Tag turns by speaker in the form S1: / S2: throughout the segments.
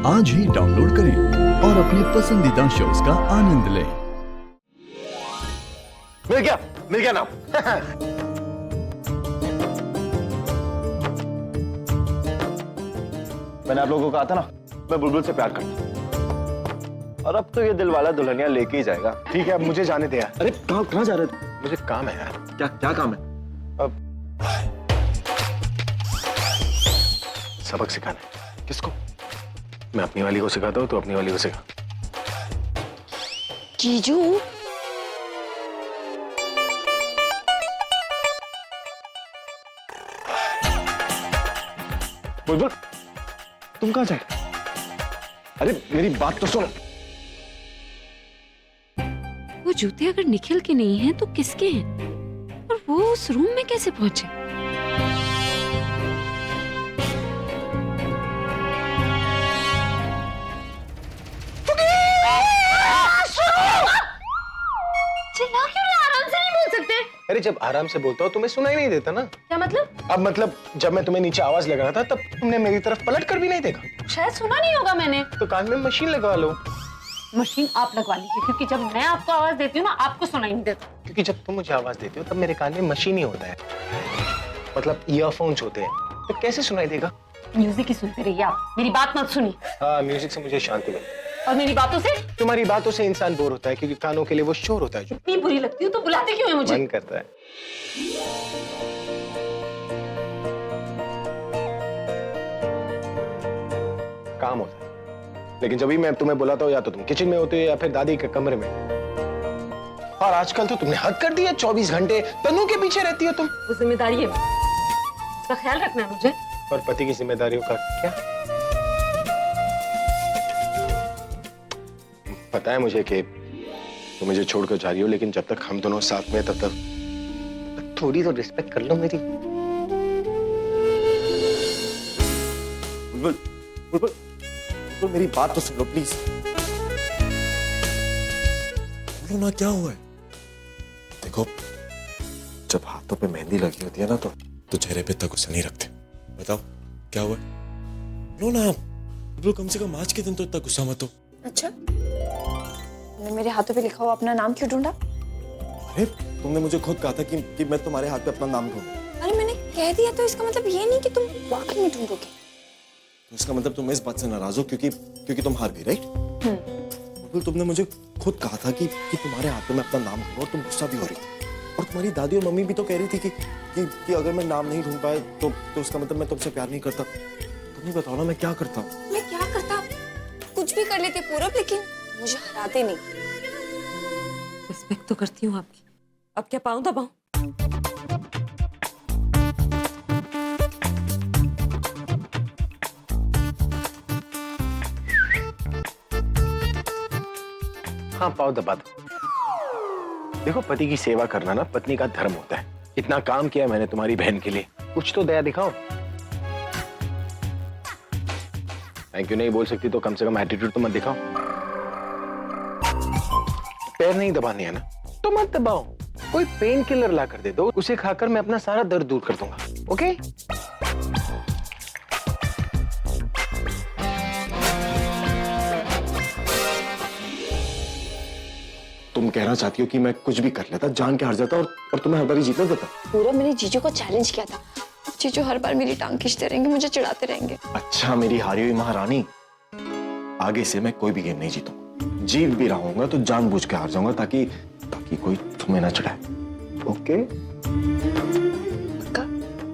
S1: आज ही डाउनलोड करें और अपने पसंदीदा शोज का आनंद लें।
S2: मिल गया नाम। मैंने आप लोगों को कहा था ना, मैं बुलबुल से प्यार करता हूं। और अब तो ये दिलवाला दुल्हनिया लेके ही जाएगा। ठीक है, अब मुझे जाने दे यार।
S3: अरे कहाँ जा रहे थे?
S2: मुझे काम है यार।
S3: क्या क्या काम है?
S2: अब सबक सिखाना है।
S3: किसको?
S2: मैं अपनी वाली को सिखाता हूँ, तो अपनी वाली को सिखा।
S4: जीजू,
S2: बुलबुल, तुम कहाँ जाए? अरे मेरी बात तो सुनो।
S4: वो जूते अगर निखिल के नहीं हैं तो किसके हैं? और वो उस रूम में कैसे पहुंचे? चिल्ला क्यों रहे? आराम से नहीं बोल सकते?
S2: अरे जब आराम से बोलता हूँ तुम्हें सुनाई नहीं देता ना।
S4: क्या मतलब?
S2: अब मतलब जब मैं तुम्हें नीचे आवाज लगा रहा था तब तुमने मेरी तरफ पलट कर भी नहीं देखा।
S4: शायद सुना नहीं होगा मैंने।
S2: तो कान में मशीन लगा लो।
S4: मशीन आप लगवा लीजिए, क्योंकि जब मैं आपको आवाज देती हूँ ना, आपको सुनाई नहीं देता।
S2: क्योंकि जब तुम मुझे आवाज देते हो तब मेरे कान में मशीन ही होता है, मतलब ईयरफोन्स होते हैं, तो कैसे सुनाई देगा?
S4: म्यूजिक ही सुनते रहिए आप, मेरी बात मत सुनिए।
S2: हाँ, म्यूजिक से मुझे शांति मिलती है।
S4: और मेरी बातों से?
S2: तुम्हारी बातों से इंसान बोर होता है, क्योंकि कानों के लिए वो शोर होता है जो
S4: इतनी बुरी लगती हूँ तो बुलाते क्यों है मुझे?
S2: मन करता है। काम होता है, लेकिन जब भी मैं तुम्हें बुलाता हूँ या तो तुम किचन में होते हो या फिर दादी के कमरे में। और आजकल तो तुमने हद कर दिया, 24 घंटे तनु के पीछे रहती हो तुम।
S4: वो जिम्मेदारी है, उसका ख्याल रखना है मुझे।
S2: और पति की जिम्मेदारियों का क्या? पता है मुझे कि तुम मुझे छोड़कर जा रही हो, लेकिन जब तक हम दोनों साथ में तब तक थोड़ी तो रिस्पेक्ट कर लो मेरी।
S3: बुलबुल, बुलबुल, बुलबुल, मेरी बात तो सुन लो प्लीज। बोलो ना, क्या हुआ है? देखो, जब हाथों पे मेहंदी लगी होती है ना तो चेहरे पे इतना गुस्सा नहीं रखते। बताओ क्या हुआ है? बोलो ना, बुलबुल, कम से कम आज के दिन तो इतना गुस्सा मत हो।
S5: अच्छा, तुमने मेरे हाथों पे लिखा हुआ अपना नाम क्यों ढूंढा?
S3: अरे तुमने मुझे खुद कहा था कि मैं तुम्हारे हाथ पे अपना नाम ढूंढूं।
S5: अरे मैंने कह दिया तो इसका मतलब ये नहीं कि तुम वाकई में ढूंढोगे।
S3: तो इसका मतलब तुम इस बात से नाराज हो क्योंकि तुम हार गई, राइट? बुलबुल, तुमने मुझे खुद कहा था कि तुम्हारे हाथ पे मैं अपना नाम ढूंढूं, और तुम गुस्सा भी हो रही थी। और तुम्हारी दादी और मम्मी भी तो कह रही थी कि अगर मैं नाम नहीं ढूंढ पाया तो उसका मतलब मैं तुमसे प्यार नहीं करता। तुम ही बताओ ना, मैं क्या करता?
S5: मैं क्या करता? कुछ भी कर लेते पूरब, लेकिन मुझे हराते नहीं।
S4: रिस्पेक्ट तो करती हूँ आपकी, अब क्या पाऊं दबाऊं?
S2: हाँ, पाँव दबा दो। देखो, पति की सेवा करना ना पत्नी का धर्म होता है। इतना काम किया मैंने तुम्हारी बहन के लिए, कुछ तो दया दिखाओ। थैंक यू नहीं बोल सकती तो कम से कम एटीट्यूड तो मत दिखाओ। पैर नहीं दबाने है ना तो मत दबाओ, कोई पेन किलर ला कर दे दो, उसे खाकर मैं अपना सारा दर्द दूर कर दूंगा। ओके?
S3: तुम कहना चाहती हो कि मैं कुछ भी कर लेता, जान के हार जाता और तुम्हें हर बार जीतने देता?
S5: पूरब मेरे जीजू को चैलेंज किया था। जीजू हर बार मेरी टांग खींचते रहेंगे, मुझे चिढ़ाते रहेंगे।
S3: अच्छा मेरी हारी हुई महारानी, आगे से मैं कोई भी गेम नहीं जीतूंगा। जीत भी रहूंगा तो जानबूझ के हार जाऊंगा ताकि कोई तुम्हें ना चिढ़ाए। ओके?
S5: पक्का?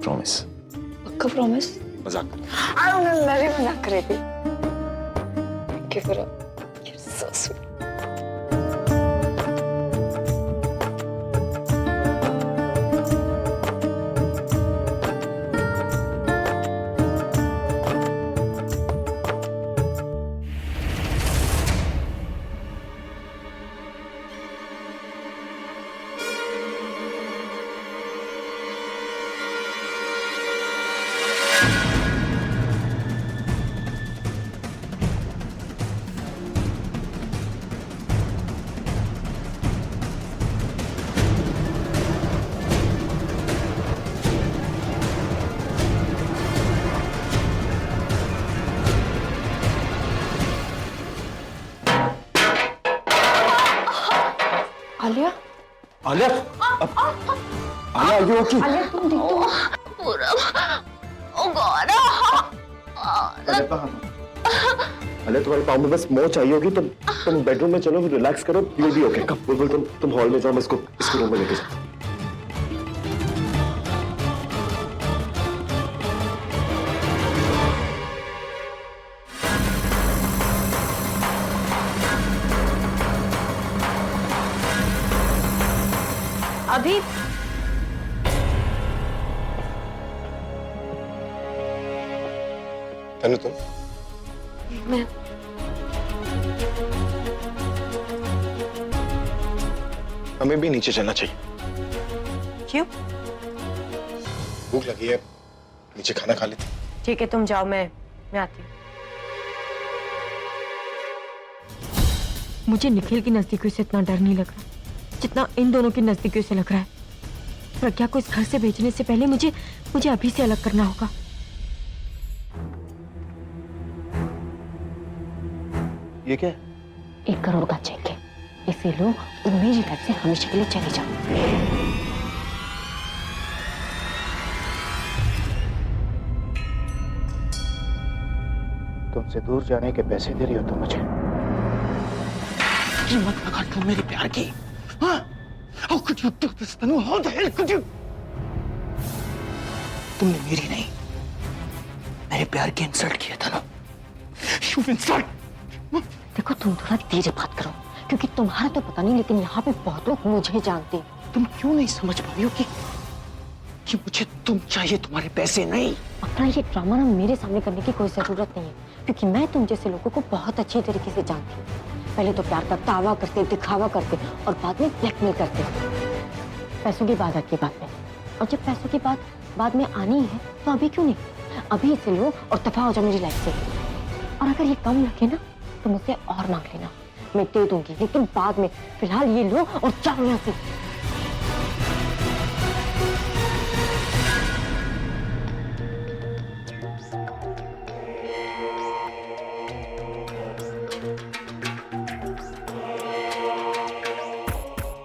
S3: प्रॉमिस।
S5: पक्का प्रॉमिस?
S3: मजाक।
S5: मैं भी मजाक कर रही थी। Thank you, पूरब। You're so sweet. Alia,
S3: Alia, Alia, are you okay?
S5: Alia तुम देखो।
S3: अरे तुम्हारे पाँव में बस मोच आई होगी, तुम बेडरूम में चलो, रिलैक्स करो, you'll be okay. कब बुलबुल तुम हॉल में जाओ, मैं इसको रूम में लेके जाओ।
S5: अभी
S2: तनु तुम
S4: मैं
S2: हमें भी नीचे चलना चाहिए।
S5: क्यों?
S2: भूख लगी है, नीचे खाना खा लेते।
S5: ठीक है, तुम जाओ, मैं आती हूँ।
S6: मुझे निखिल की नजदीकियों से इतना डर नहीं लग रहा जितना इन दोनों की नजदीकियों से लग रहा है। प्रज्ञा को इस घर से भेजने से पहले मुझे अभी से अलग करना होगा।
S3: ये क्या?
S6: 1 करोड़ का चेक है, इसे लो और मेरी लाइफ से हमेशा के लिए चले जाओ।
S7: तुमसे दूर जाने के पैसे दे रही हो तुम मुझे?
S8: कीमत लगा तुम मेरे प्यार की। हाँ? How could you do this, Tanu? How the hell could you? तुमने मेरी नहीं, मेरे प्यार की इंसल्ट की है तनु। You've insult.
S6: देखो तुम थोड़ा धीरे बात करो, क्योंकि तुम्हारा तो पता नहीं, लेकिन यहाँ पे बहुत लोग मुझे जानते हैं।
S8: तुम क्यों नहीं समझ पा रही हो कि मुझे तुम चाहिए, तुम्हारे पैसे नहीं।
S6: अपना ये ड्रामा ना मेरे सामने करने की कोई जरूरत नहीं है, क्योंकि मैं तुम जैसे लोगों को बहुत अच्छी तरीके से जानती हूँ। पहले तो प्यार का दावा करते, दिखावा करते और बाद में ब्लैकमेल करते। पैसों की बात आती है बाद में, और जब पैसों की बात बाद में आनी है तो अभी क्यों नहीं? अभी इसे लो और दफा हो जाओ मेरी लाइफ से। और अगर ये कम लगे ना तो मुझसे और मांग लेना, मैं दे दूंगी, लेकिन बाद में। फिलहाल ये लो और जाओ यहाँ से।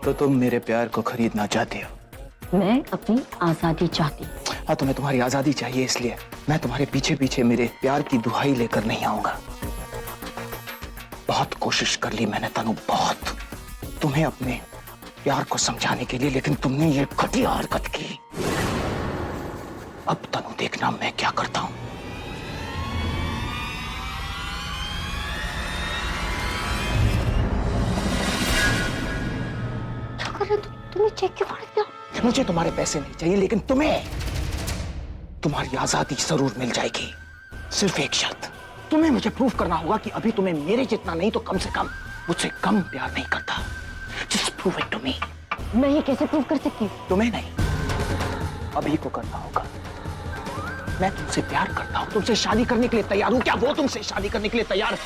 S7: तो तुम मेरे प्यार को खरीदना चाहती हो?
S6: मैं अपनी आजादी चाहती हूँ।
S7: हाँ, तुम्हें तुम्हारी आजादी चाहिए, इसलिए मैं तुम्हारे पीछे पीछे मेरे प्यार की दुहाई लेकर नहीं आऊंगा। बहुत कोशिश कर ली मैंने तनु, बहुत, तुम्हें अपने प्यार को समझाने के लिए, लेकिन तुमने ये घटिया हरकत की। अब तनु देखना मैं क्या करता हूं।
S6: तुम्हें चेक क्यों फाड़ दिया?
S7: मुझे तुम्हारे पैसे नहीं चाहिए, लेकिन तुम्हें तुम्हारी आजादी जरूर मिल जाएगी। सिर्फ एक शर्त, तुम्हें मुझे प्रूव करना होगा कि अभी तुम्हें मेरे जितना नहीं तो कम से कम मुझसे कम प्यार नहीं करता। Just prove it to me.
S6: मैं ये कैसे प्रूव कर सकती हूँ?
S7: तुम्हें नहीं, अभी को करना होगा। मैं तुमसे प्यार करता हूँ, तुमसे शादी करने के लिए तैयार हूँ। क्या वो तुमसे शादी करने के लिए तैयार है?